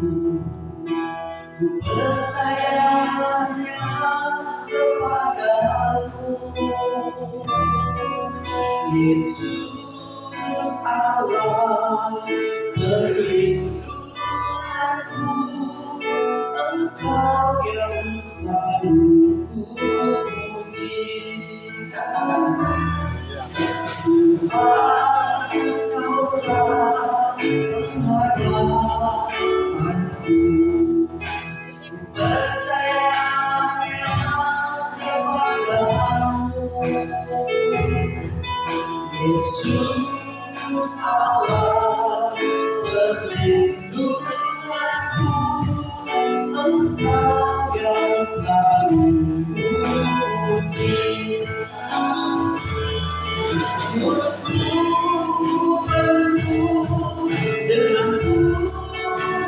ku percayanya kepadamu. Yesus Allah perlindunganku, Engkau yang selalu ku puji. Tuhan, Kaulah pengharapanku, percayanya kepadamu. Yesus Allah perlindunganku, Engkau yang selalu ku puji. Mulutku penuh dengan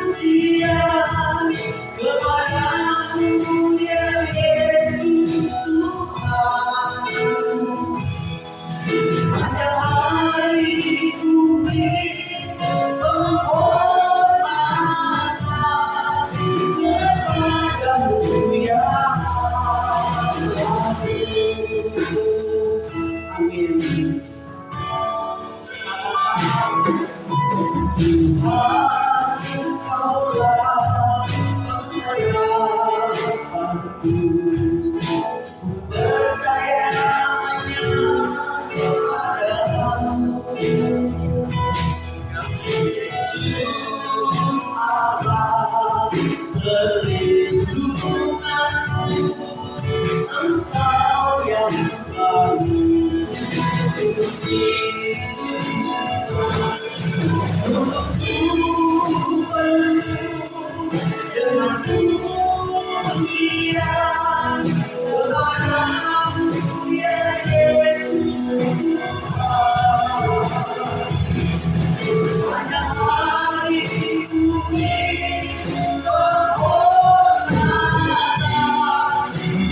pujian kepadamu ya Yesus Tuhan. Sepanjang hari ku beri penghormatan kepadamu ya Allah. Amin. Tuhan, Kaulah pengharapanku, ku percayanya kepadamu. Yesus Allah perlindunganku, Engkau yang selalu puji. Mulutku penuh dengan pujian kepadamu ya Yesus Tuhan. Sepanjang hari ku beri penghormatan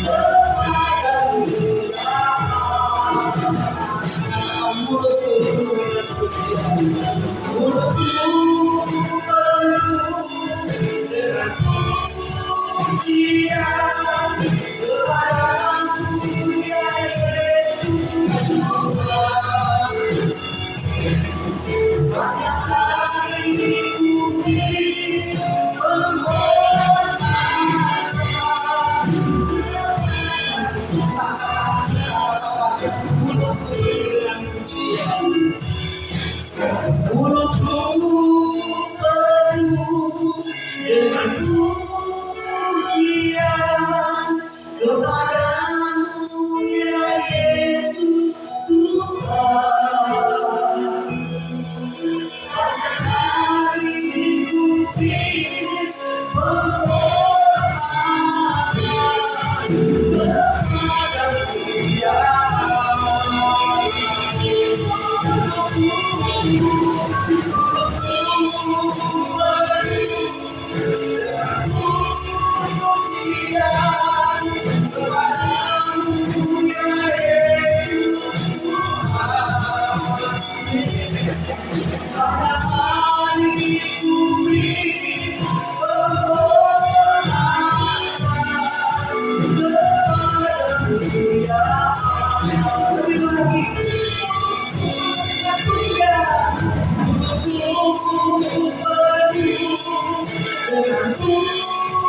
kepadamu ya Allah. Mulutku dengan pujian, mulutku penuh dengan pujian kepadamu ya Yesus Tuhan. Banyak hari ku beri penghormatan, mulutku dengan pujian, mulutku penuh dengan pujian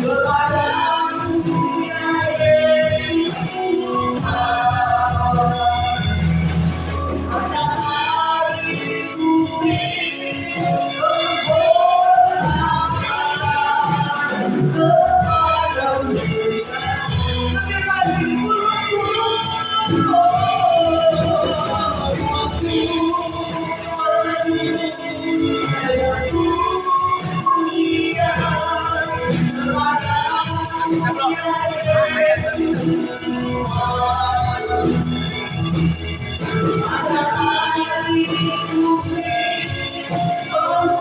kepadamu ya Yesus Tuhan. Banyak hari ku beri penghormatan kepadamu ya Allah.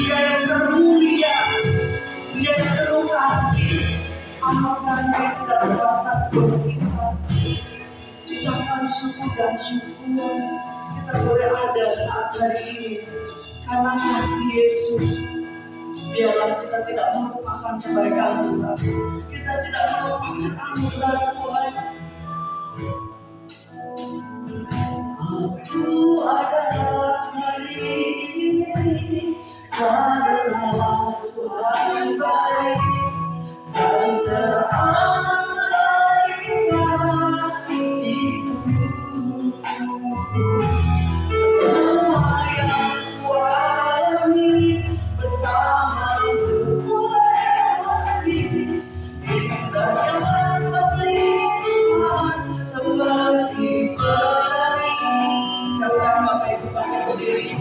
Dia yang termulia, Dia yang penuh kasih, anugerahnya tidak terbatas buat kita. Ucapan syukur dan syukur kita boleh ada saat hari ini karena kasih Yesus. Biarlah kita tidak melupakan kebaikan Tuhan, kita tidak melupakan anugerah Tuhan. Aku ada hari ini karena Tuhan baik dan teramat bagiku. Semua yang kualami bersamamu melewati indahnya kasih Tuhan seperti pelangi. Sekarang Bapak Ibu bangsa berdiri.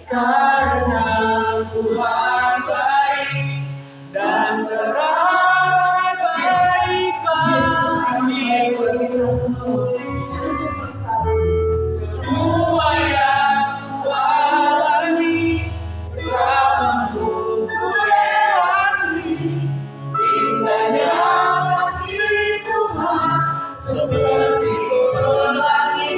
Karena Tuhan baik dan teramat baik bagi kita semua, satu persatu. Semua yang kualami bersamamu kulewati indahnya kasih Tuhan seperti pelangi.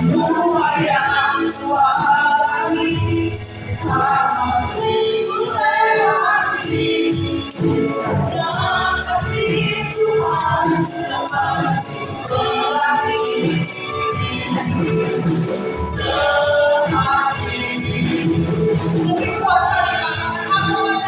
Semua yang kualami bersamamu kulewati indahnya kasih Tuhan seperti pelangi. Sehari lebih kuat lagi, aku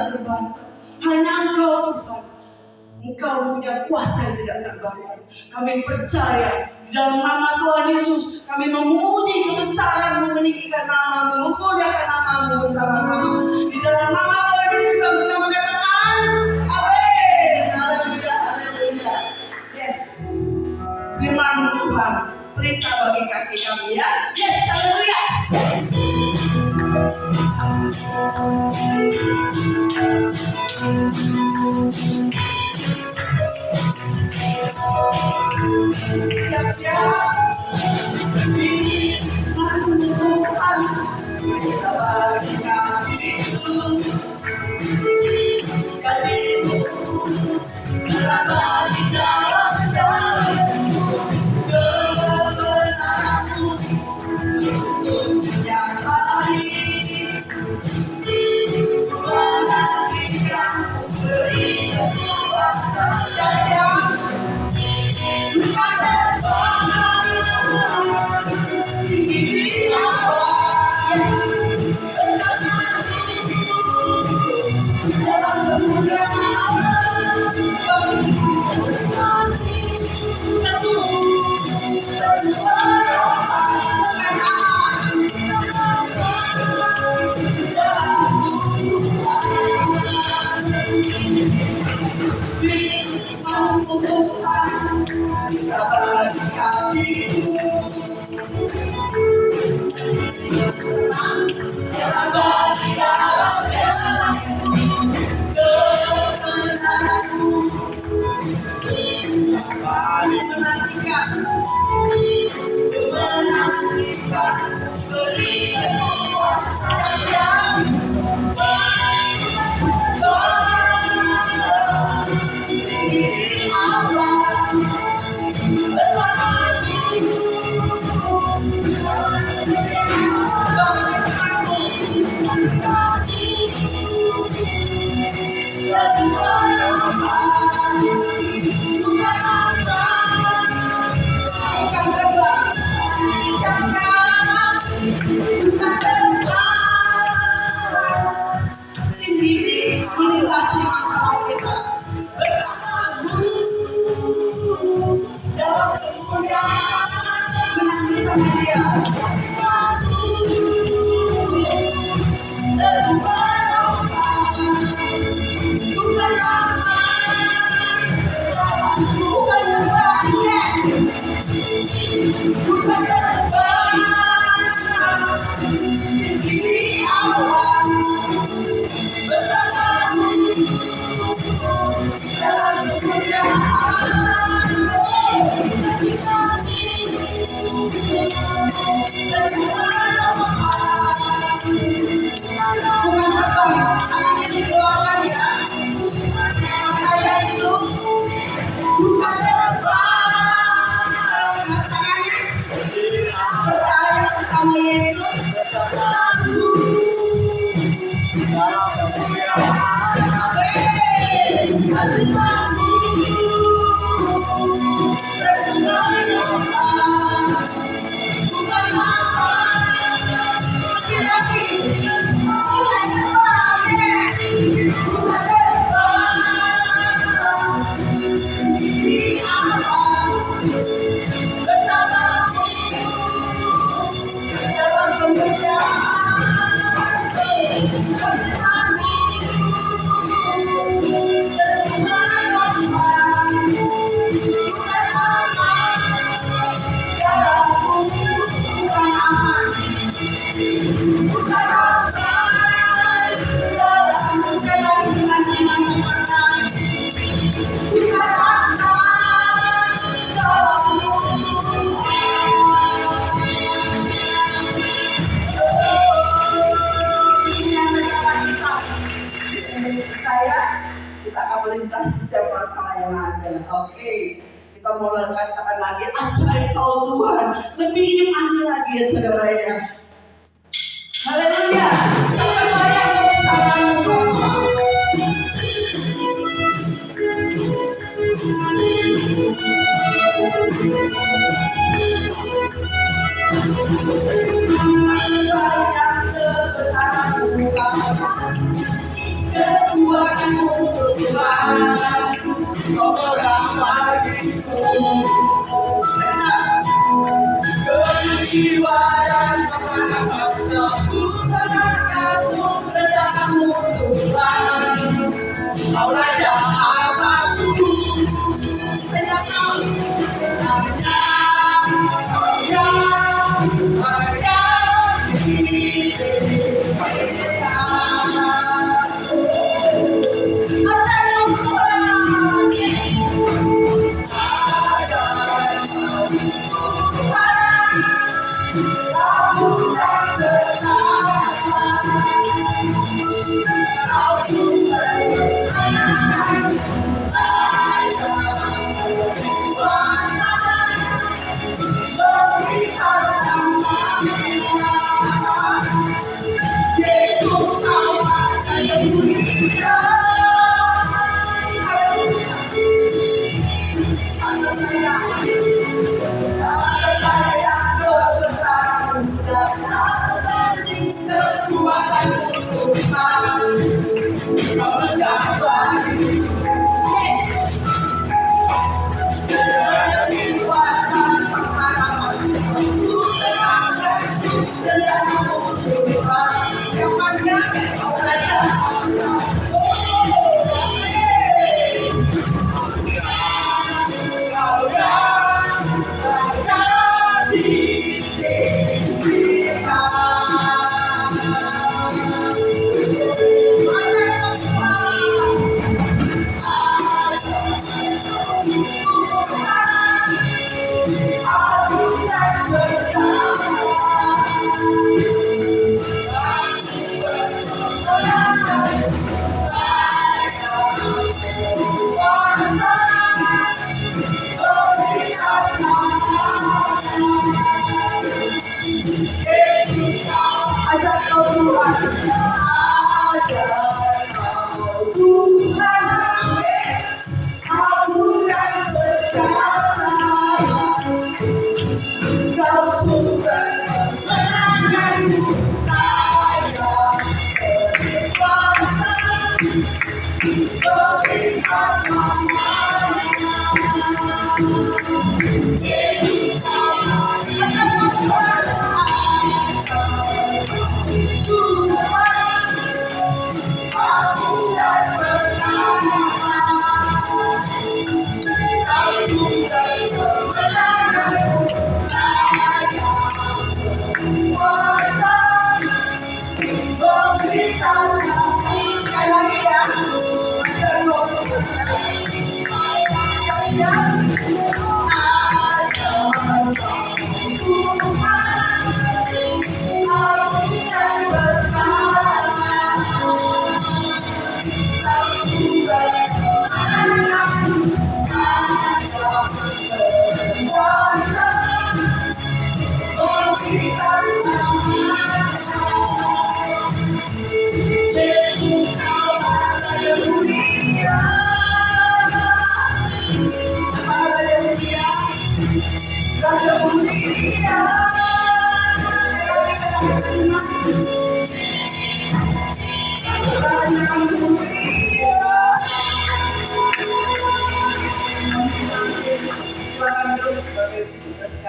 tidak terbatas. Hanya Engkau Tuhan. Engkau punya kuasa yang tidak terbatas. Kami percaya di dalam nama Tuhan Yesus kami memuji kebesaran, meninggikan nama-Mu, memuliakan nama-Mu bersama-sama. Di dalam nama Tuhan Yesus kami bersama katakan amin. Haleluya, haleluya. Yes. Firman Tuhan cerita bagi kaki kami ya. Yes, haleluya. Siap-siap. Firman Tuhan cerita bagi kami itu. Kalimu berada di dalam-dalammu. Kebenaranmu yang hari Tuhan berikan beri kekuatan saya Tuhan depan ini awal dalam kemuliaan Oke, kita mulai katakan lagi ajaib kau Tuhan, lebih imani lagi ya saudara ya. Haleluya, kita banyak kebesaran-Mu Bapa. Banyak kebesaran-Mu Bapa. Tuhan, kau beramah diriku. Jiwa dan pengharapanku menanammu rencanamu Tuhan. Kau raja abadiku, rencanamu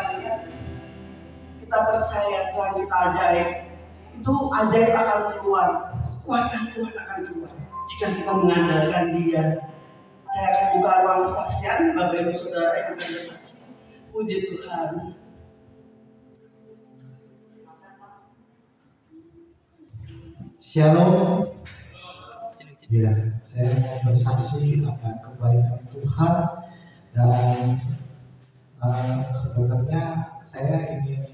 hanya kita percaya Tuhan kita ajaib, itu ajaib akan keluar, kekuatan Tuhan akan keluar jika kita mengandalkan Dia. Saya akan buka ruang kesaksian, Bapak Ibu Saudara yang bersaksi. Puji Tuhan. Shalom. Ya, saya mau bersaksi akan kebaikan Tuhan dan sebenarnya saya ingin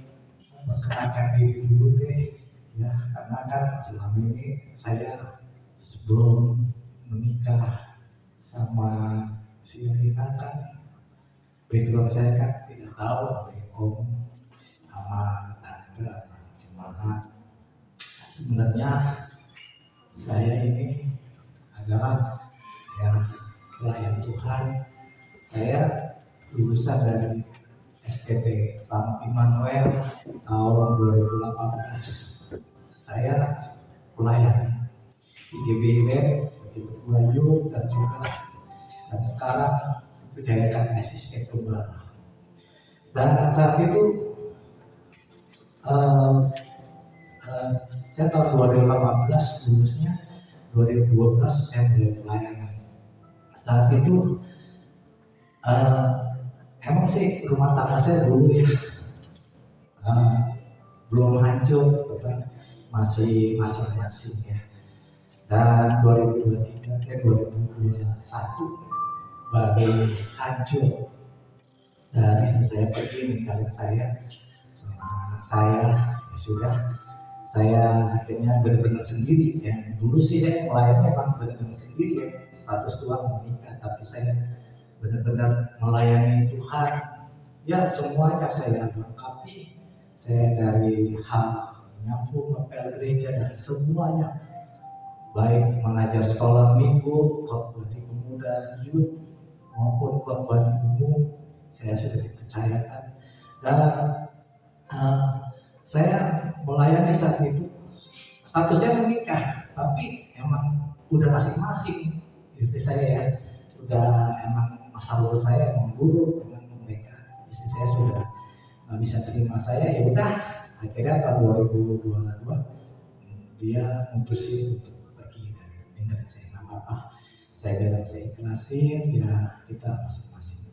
memperkenalkan diri dulu deh, ya, karena kan selama ini saya sebelum menikah sama si Rina kan background saya kan tidak tahu oleh om sama tante, cuma sebenarnya saya ini adalah ya pelayan Tuhan. Saya lulusan dari STT Rama Immanuel tahun 2018. Saya pelayan di GBIN sebagai sebagai ketua youth dan sekarang berjayakan asisten gembala. Dan saat itu saya tahun 2018 lulusnya, 2012 saya mulai pelayanan. Saat itu emang sih rumah tangga saya dulu ya belum hancur, masih masing-masing ya. Dan 2021 baru hancur. Dan istri saya pergi ninggalin saya sama anak saya. Ya sudah, saya akhirnya benar-benar sendiri ya. Dulu sih saya melayani emang benar-benar sendiri ya, status tua menikah, tapi saya benar-benar melayani Tuhan. Ya semuanya saya lengkapi. Saya dari hal nyapu, ngepel gereja dan semuanya, baik mengajar sekolah minggu, khotbah di pemuda, youth maupun khotbah di umum, saya sudah dipercayakan. Dan saya melayani saat itu statusnya menikah, tapi emang udah masing-masing istri saya ya, udah emang masa lalu saya emang buruk dengan mereka. Istri saya sudah nggak bisa terima saya, ya udah akhirnya tahun 2022 dia mutusin untuk pergi dan tinggalin saya. Nggak apa-apa, saya bilang saya ikhlasin, ya kita masing-masing.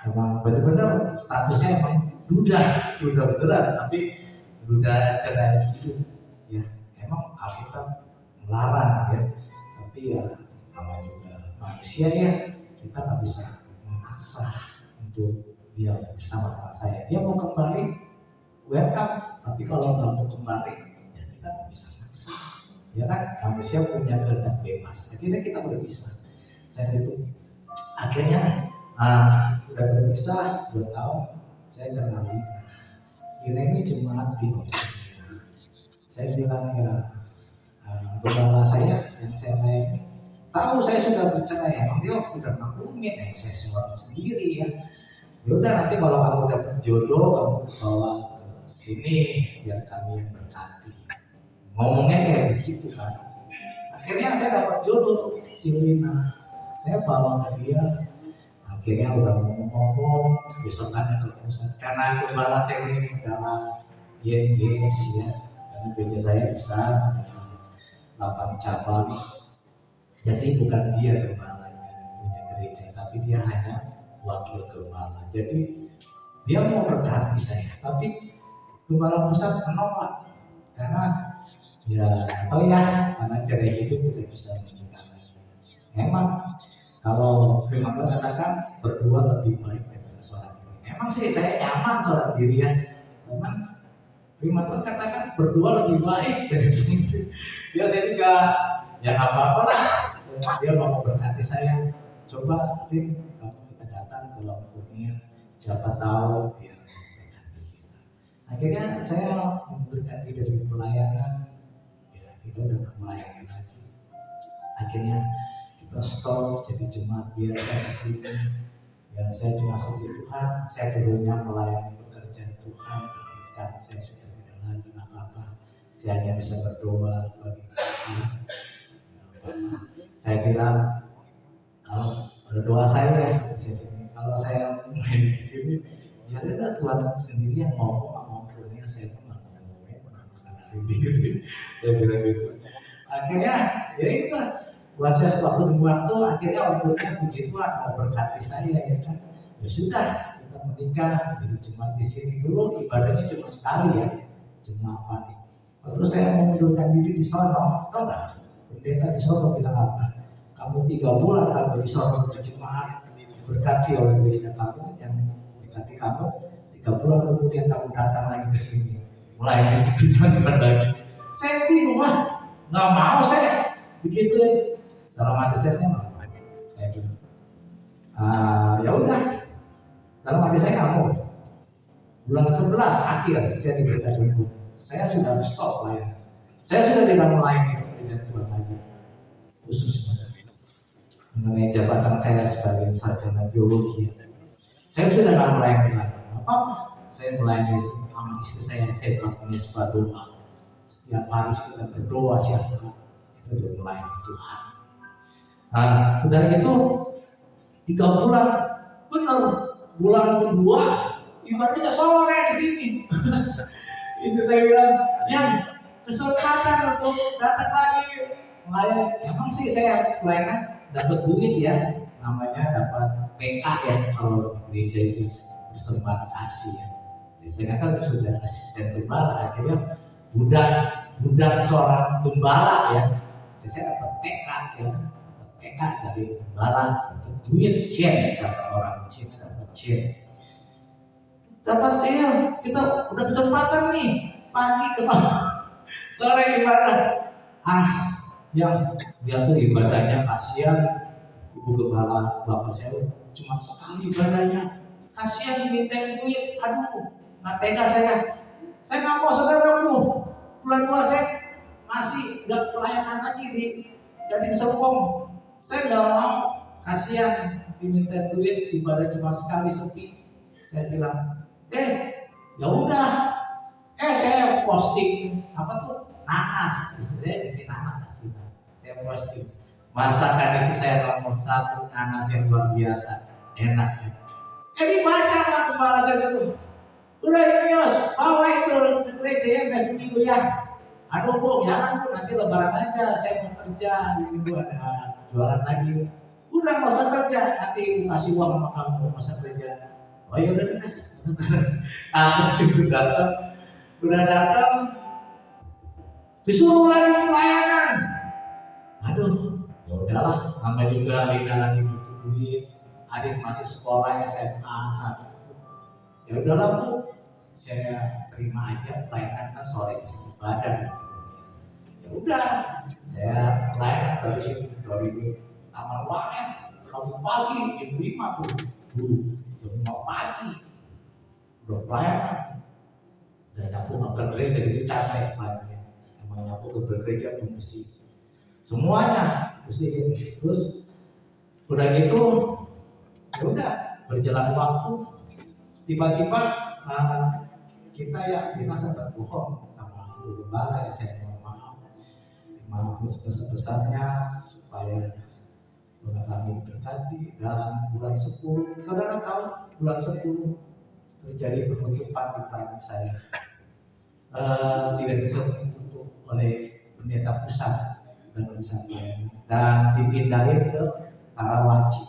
Emang benar-benar statusnya emang duda beneran, tapi duda cerai hidup ya. Emang Alkitab melarang ya, tapi ya nama juga manusia ya, kita nggak bisa memaksa untuk dia bersama dengan saya. Dia mau kembali, welcome. Tapi kalau nggak mau kembali, ya kita nggak bisa maksa. Ya kan, manusia punya kehendak bebas. Akhirnya kita berpisah. Saya itu akhirnya udah berpisah 2 tahun. Saya kenal Dina ini jemaat di Indonesia. Saya bilang ya, gembala saya yang saya layani tahu saya sudah bercerai, emang dia udah maklumin, saya seorang sendiri ya. Yaudah nanti kalau kamu dapat jodoh, kamu bawa ke sini biar kami yang berkati. Ngomongnya kayak begitu kan. Akhirnya saya dapat jodoh si Lina. Saya bawa ke dia. Akhirnya udah ngomong-ngomong, besokannya ke pusat. Karena gembala saya ini adalah YNGS ya. Karena gereja saya besar, ada 8 cabang. Jadi bukan dia gembalanya punya gereja, tapi dia hanya wakil gembala. Jadi dia mau berkati saya, tapi gembala pusat menolak karena ya atau ya karena cerai hidup tidak bisa menikah lagi. Emang kalau firman Tuhan katakan berdua lebih baik daripada seorang diri. Emang sih saya nyaman seorang diri ya, teman. Firman Tuhan katakan berdua lebih baik dari sendiri. Ya saya juga ya apa-apa lah. Dia mau berkati saya. Coba Rin, kita datang ke Lampungnya, siapa tahu dia berkati kita. Akhirnya saya mengundurkan diri dari pelayanan, ya kita udah nggak melayani lagi. Akhirnya kita stop jadi jemaat biasa di sini. Ya saya cuma sebut Tuhan, saya dulunya melayani pekerjaan Tuhan, tapi sekarang saya sudah tidak lagi apa-apa. Saya hanya bisa berdoa bagi Tuhan. Saya bilang kalau berdoa saya ya di sini, kalau saya main di sini, ya ada Tuhan sendiri yang ngomong dunia, saya tuh nggak ngomong diri. Saya bilang gitu. Akhirnya ya itu proses waktu demi waktu, akhirnya waktunya puji Tuhan mau berkati saya ya kan. Ya sudah kita menikah jadi jemaat di sini dulu, ibadahnya cuma sekali ya, jemaat pagi. Terus saya mengundurkan diri di sono, tau nggak? Pendeta di sono bilang apa? Kamu 3 bulan kamu di sono berjemaat diberkati oleh gereja kamu yang berkati kamu, 3 bulan kemudian kamu datang lagi ke sini mulai dari pekerjaan lagi. Saya bingung nggak mau saya begitu ya. Dalam hati saya nggak mau. Saya bilang ya udah, dalam hati saya nggak mau. Bulan 11 akhir saya diberkati, saya sudah stop layanan. Saya sudah tidak melayani pekerjaan Tuhan lagi, khusus mengenai jabatan saya sebagai sarjana biologi. Saya sudah tidak melayani lagi. Apa? Saya melayani sama istri saya punya sebuah doa. Setiap hari kita berdoa siapa kita sudah melayani Tuhan. Nah, udah gitu 3 bulan, bener bulan kedua ibadahnya sore di sini. Istri saya bilang, yang kesempatan untuk datang lagi melayani. Emang sih saya pelayanan dapat duit ya, namanya dapat PK ya kalau gereja itu persembahan kasih ya. Jadi saya kan sudah asisten gembala, akhirnya budak seorang gembala ya. Jadi saya dapat PK ya, dapat PK dari gembala, dapat duit cien, kata orang Cina dapat cien. Dapat kita udah kesempatan nih pagi ke sana, sore ibadah. Yang dia tuh ibadahnya kasihan, ibu gembala bapak saya cuma sekali ibadahnya, kasihan diminta duit, aduh nggak tega saya nggak mau saudaraku, bulan puasa masih nggak pelayanan lagi di jadi serpong, saya nggak mau, kasihan diminta duit ibadah cuma sekali sepi. Saya bilang ya udah, saya posting apa tuh nanas, saya bikin nanas kasih, saya posting masakan istri saya nomor 1 nanas yang luar biasa enaknya. Dibaca sama kepala saya itu, udah Yos bawa itu ke gereja ya besok minggu ya. Aduh bu, jangan bu, nanti lebaran aja, saya mau kerja di minggu ada jualan lagi. Udah nggak usah kerja, nanti kasih uang sama kamu masa kerja. Oh ya udah deh. Aku sudah datang, disuruh lagi pelayanan. Aduh, ya udahlah, nama juga Lina lagi butuh duit, adik masih sekolah SMA satu. Ya udahlah bu, saya terima aja pelayanan kan sore bisa ibadah. Ya udah, saya pelayanan dari situ dari Taman Waen, pagi jam 5 tuh, jam 5 pagi udah pelayanan. Dan nyapu ke gereja jadi capek pelayanannya. Emang nyapu ke gereja pun mesti semuanya mesti. Terus udah gitu, ya udah berjalan waktu, tiba-tiba kita sempat bohong sama ibu gembala ya, saya mohon maaf sebesar-besarnya supaya kami berkati. Dan bulan 10, saudara tahu bulan 10 terjadi penutupan di pelayanan saya. Tidak bisa ditutup oleh pendeta pusat dan bisa pelayanan dan dipindahin ke Karawaci.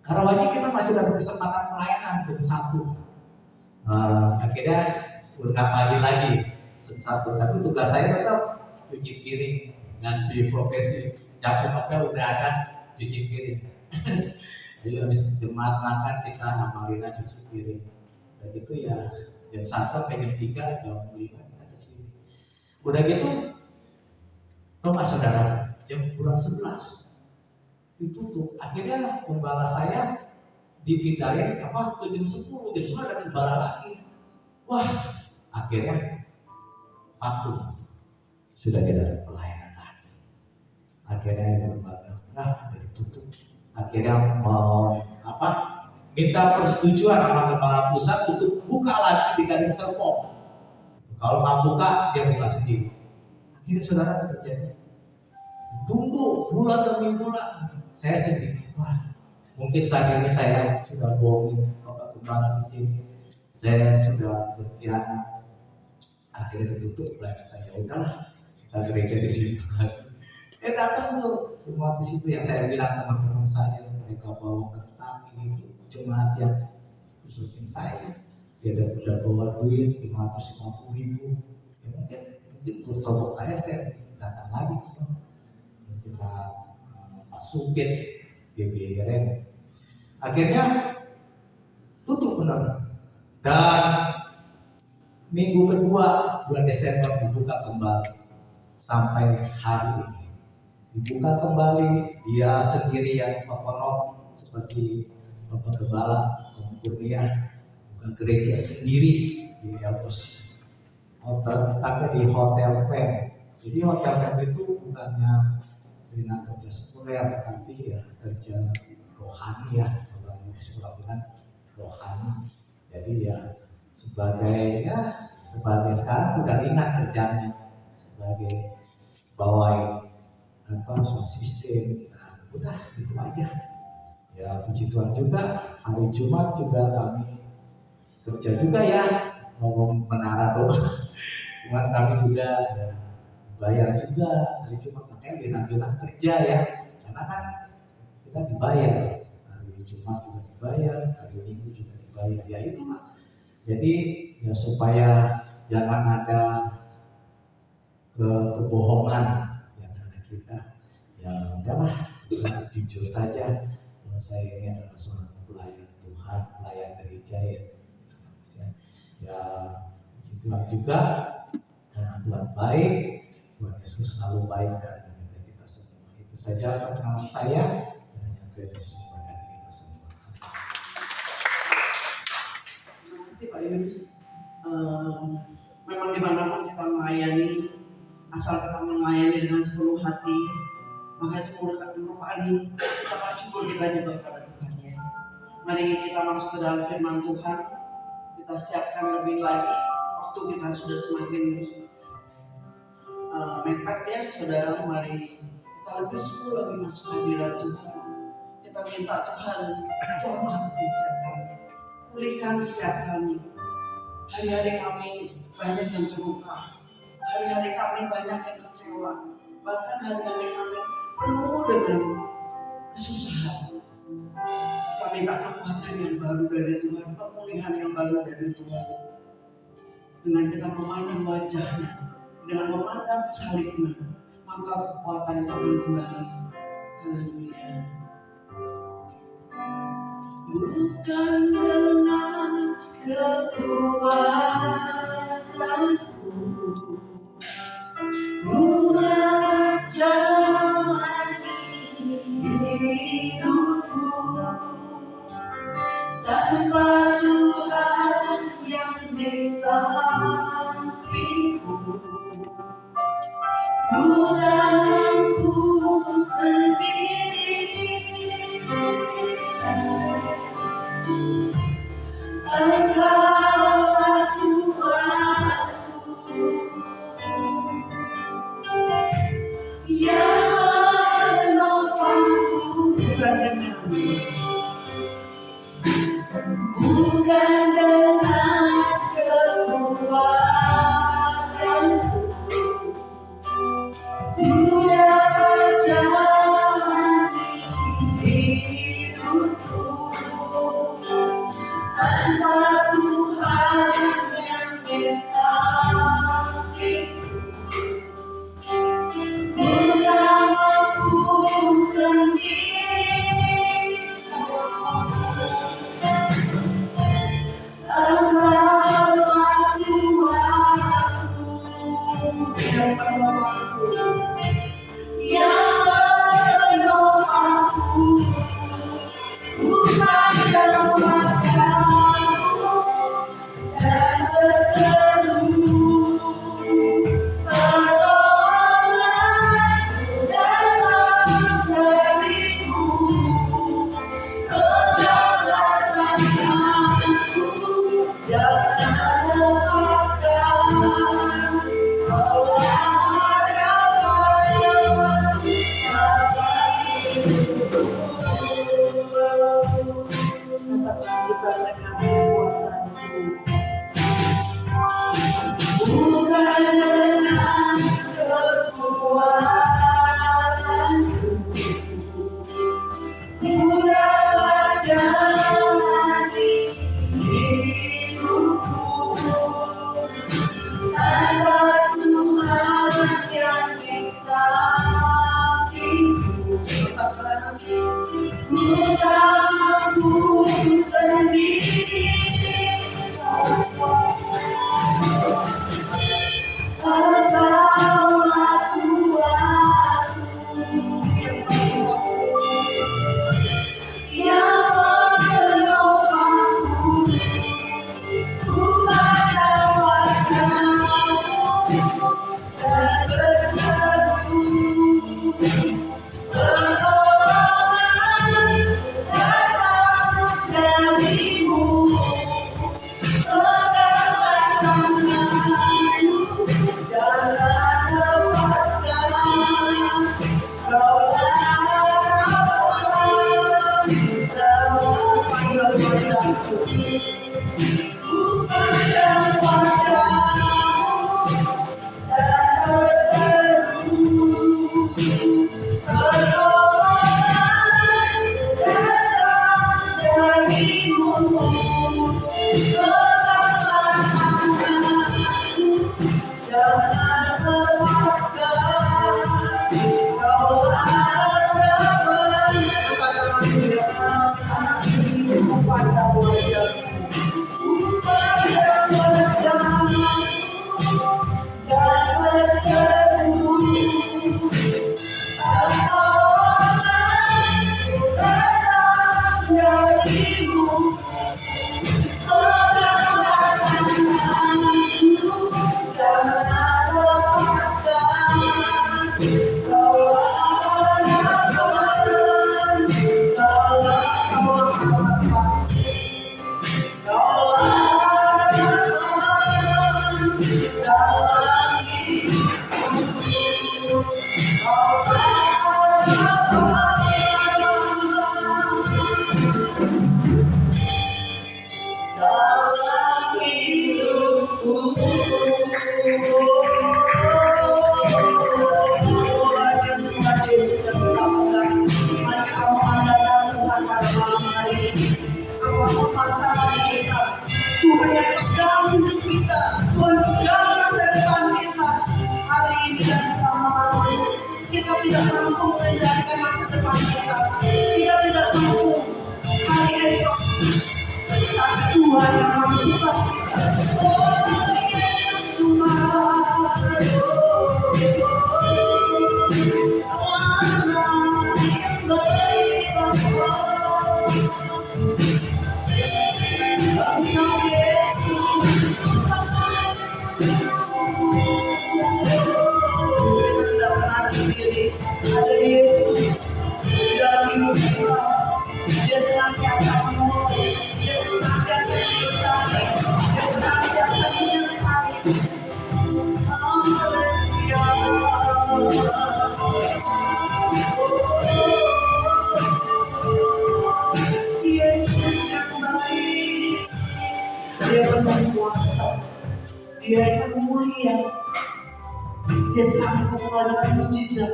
Karawaci kita masih dapat kesempatan pelayanan jam 1. Akhirnya nggak pagi lagi jam 1, tapi tugas saya tetap cuci piring, ganti profesi. Nyapu ngepel udah ada, cuci piring. Jadi habis jemaat makan kita amalina cuci piring. Dan itu ya jam 1 sampai jam 3, jam 5 kita ke sini. Udah gitu, tahu nggak saudara, jam bulan 11 ditutup. Akhirnya gembala saya dipindahin ke jam 10, jam 10 ada gembala lagi. Wah, akhirnya vakum, sudah tidak ada pelayanan lagi. Akhirnya gembala udah ditutup. Akhirnya mau minta persetujuan sama kepala pusat untuk buka lagi di Gading Serpong. Kalau nggak buka, dia buka sendiri. Akhirnya saudara terjadi. Tunggu bulan demi bulan. Saya sedih. Wah, mungkin saat ini saya sudah bohongin Bapak Gembala di sini. Saya sudah berkhianat. Akhirnya ditutup pelayanan saya. Udahlah, kita gereja di situ. Datang tuh jemaat di situ yang saya bilang teman-teman saya, mereka bawa ketam gitu, jemaat yang khususin saya, dia udah bawa duit 550.000. Ya mungkin bersobok saya datang lagi ke sana. Jemaat Pak Supit GBRM. Akhirnya tutup benar. Dan minggu kedua bulan Desember dibuka kembali sampai hari ini. Dibuka kembali, dia sendiri yang pepenom seperti Bapak Gembala Kurnia, buka gereja sendiri di LOC. Hotel di Hotel Fem. Jadi Hotel Fem itu bukannya dengan kerja sekuler, tapi ya kerja rohani ya, orang sekolah bilang rohani. Jadi ya sebagai sekarang udah ringan kerjanya sebagai bawain sound system, udah itu aja. Ya puji Tuhan juga hari Jumat juga kami kerja juga ya, ngomong menara doang. Cuman kami juga ya, bayar juga hari Jumat, makanya bilang kerja ya, karena kan kita dibayar hari Jumat juga dibayar, hari Minggu juga dibayar, ya itulah. Jadi ya supaya jangan ada kebohongan di antara kita, ya udahlah kita jujur saja bahwa saya ini adalah seorang pelayan Tuhan, pelayan gereja ya. Ya puji Tuhan juga karena Tuhan baik, Tuhan Yesus selalu baik dan menyertai kita semua. Itu saja perkenalan saya. Kiranya Tuhan Yesus memberkati kita semua. Terima kasih Pak Yunus. Memang dimanapun kita melayani, asal kita melayani dengan sepenuh hati, maka itu merupakan ucapan syukur kita juga kepada Tuhan ya. Mari kita masuk ke dalam firman Tuhan, kita siapkan lebih lagi. Waktu kita sudah semakin mepet ya saudara, mari kita lebih sungguh lagi masuk hadirat Tuhan. Kita minta Tuhan jamah hati setiap kami, pulihkan setiap kami. Hari-hari kami banyak yang terluka, hari-hari kami banyak yang kecewa, bahkan hari-hari kami penuh dengan kesusahan. Kita minta kekuatan yang baru dari Tuhan, pemulihan yang baru dari Tuhan. Dengan kita memandang wajahnya, dengan memandang salibnya, maka kekuatan itu akan kembali. Haleluya. Bukan dengan kekuatanku ku dapat jalani hidupku, tanpa Tuhan yang di sampingku ku tak mampu sendiri. Engkaulah Tuhanku yang menopangku, bukan dengan kekuatanku ku dapat jalani hidupku, tanpa Tuhan yang di sampingku ku tak mampu sendiri. Engkaulah Tuhanku yang menopangku, yang menopangku, bukan dalam wajahmu dan berseru, tolonglah dalam dirimu, tegaklah tanganku, jangan lepaskan, Allah ada padamu, katakan bukan dengan kekuatanku ku dapat jalani hidupku, tanpa Tuhan yang di sampingku ku tak mampu sendiri. Tuhan yang pegang hidup kita, Tuhan pegang masa depan kita hari ini dan selama-lamanya. Kita tidak mampu mengendalikan masa depan kita, kita tidak mampu hari esok, tapi Tuhan yang mampukan kita. Oh ada Yesus di dalam hidup kita. Dia senantiasa menolong, dia senantiasa menyertai, dia senantiasa menyertai. Yesus yang baik, dia penuh kuasa, dia yang mulia, dia sanggup mengadakan mujizat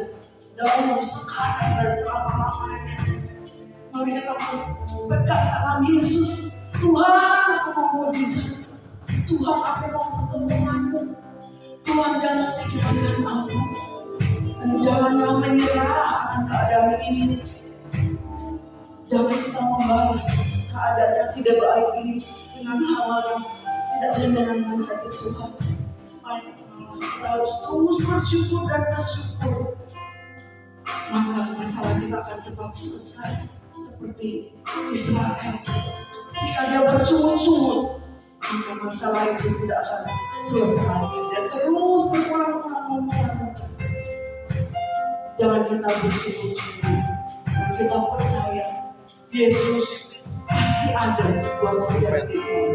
dahulu, sekarang dan selama-lamanya. Mari kita pegang tangan Yesus. Tuhan, aku mau mujizat. Tuhan, aku mau pertemuanmu. Tuhan, jangan tinggalkan aku. Dan janganlah menyerah akan keadaan ini. Jangan kita membalas keadaan yang tidak baik ini dengan hal-hal yang tidak menyenangkan hati Tuhan. Mari kita harus terus bersyukur dan bersyukur. Maka masalah kita akan cepat selesai. Seperti Israel, jika dia bersungut-sungut, maka masalah itu tidak akan selesai. Dia terus berulang-ulang memutar-mutar. Jangan kita bersungut-sungut, dan kita percaya Yesus pasti ada buat setiap kita.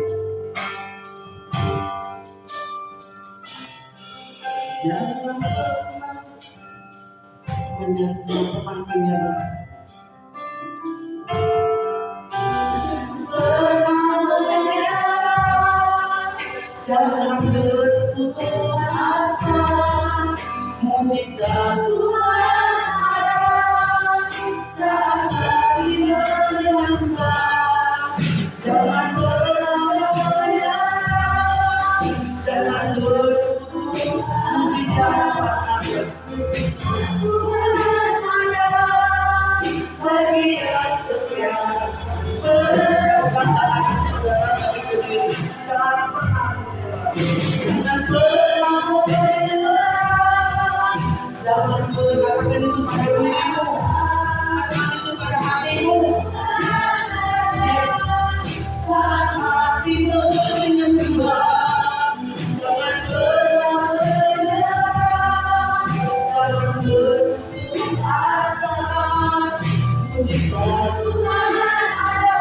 Jangan pernah menyerah. Jangan berputus asa, mujizat Tuhan ada saat hari menyembah. Jangan menyerah, jangan berputus mujizat ada. Tuhan ada bagi yang setia. Berkata saudara berdiri, jangan pernah jangan pernah menyerah. Jangan berkatakan itu pada dirimu, katakan itu pada hatimu. Yes, saat hati menyembah, jangan pernah menyerah, jangan berputus asa. Mujizat Tuhan ada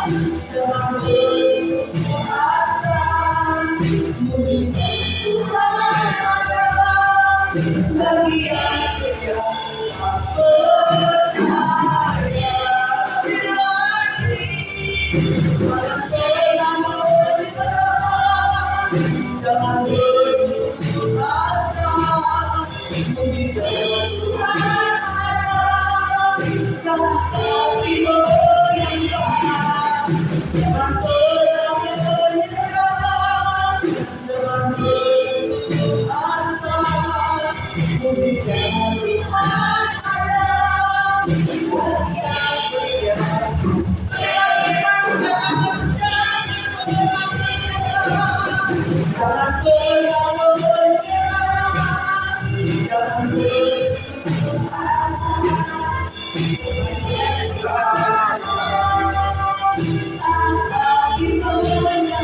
Jangan berputus asa, berikan Tuhan ada bagi yang setia percaya. Jangan berputus asa, berikan Tuhan ada. Jangan lagi menyangka, jangan pernah menyerah. Jangan berputus asa, berikan Tuhan ada. Bagi yang setia. Jangan pernah menyerah, jangan berputus asa. Lagi menyangka, jangan berputus asa. Tuhan ada bagi yang setia.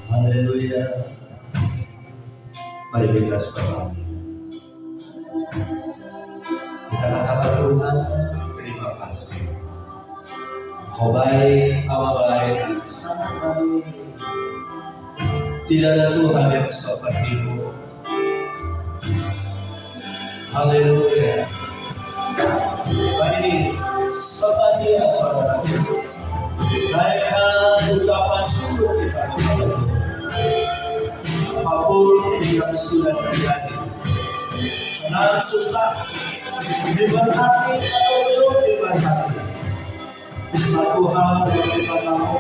Haleluya. Mari kita selamat. Kita katakan Tuhan, terima kasih. Kau baik, Allah baik, dan sangat baik. Tidak ada Tuhan yang seperti-Mu. Haleluya. Mari sapa dia saudara. Naikkan ucapan syukur kita kepada Tuhan. Apapun yang sudah terjadi, senang susah, diberkati atau belum diberkati, satu hal yang kita tahu,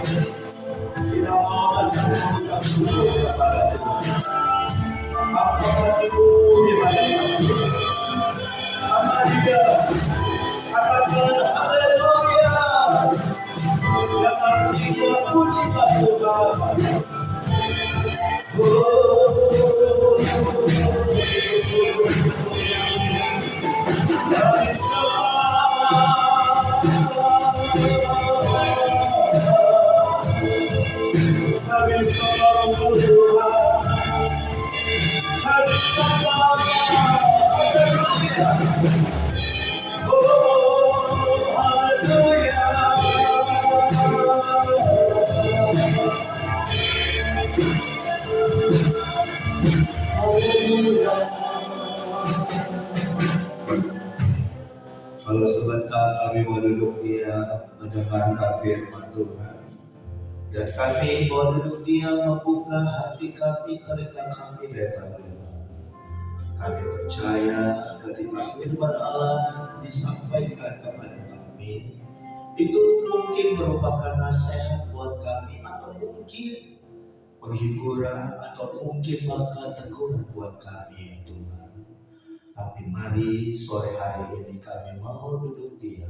tidak mau akan mengucap syukur kepada Tuhan. Apakah itu diberkati? Sama dia, katakan haleluya. Yang artinya puji Tuhan. Kalau sebentar kami mau duduk dia mendengarkan firman Tuhan, dan kami mau duduk dia membuka hati kami, telinga kami lebar-lebar. Kami percaya ketika firman Allah disampaikan kepada kami, itu mungkin merupakan nasihat buat kami, atau mungkin penghiburan, atau mungkin bahkan teguran buat kami, Tuhan. Tapi mari sore hari ini kami mau duduk diam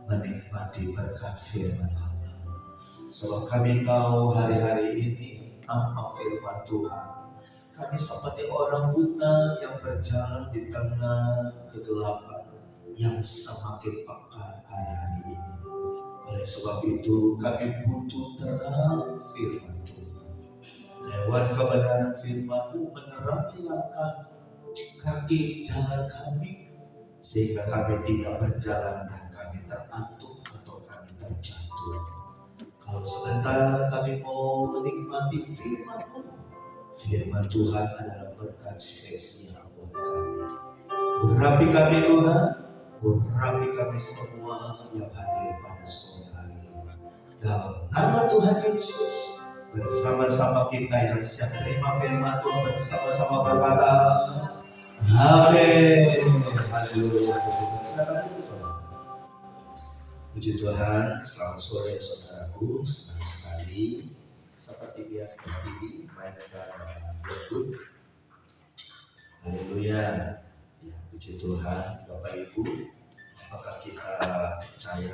menikmati berkat firman Allah. Sebab kami tahu hari-hari ini tanpa firman Tuhan, kami seperti orang buta yang berjalan di tengah kegelapan yang semakin pekat hari-hari ini. Oleh sebab itu kami butuh terang firman Tuhan. Lewat kebenaran firman-Mu menerangi langkah kaki jalan kami, sehingga kami tidak berjalan dan kami terantuk atau kami terjatuh. Kalau sebentar kami mau menikmati firman-Mu, firman Tuhan adalah berkat spesial buat kami. Urapi kami Tuhan, urapi kami semua yang hadir pada sore hari ini. Dalam nama Tuhan Yesus, bersama-sama kita yang siap terima firman Tuhan bersama-sama berkata, amin. Haleluya. Puji Tuhan, selamat sore saudaraku, senang sekali seperti biasa di main negara Bogor. Haleluya. Ya, puji Tuhan, Bapak Ibu, apakah kita percaya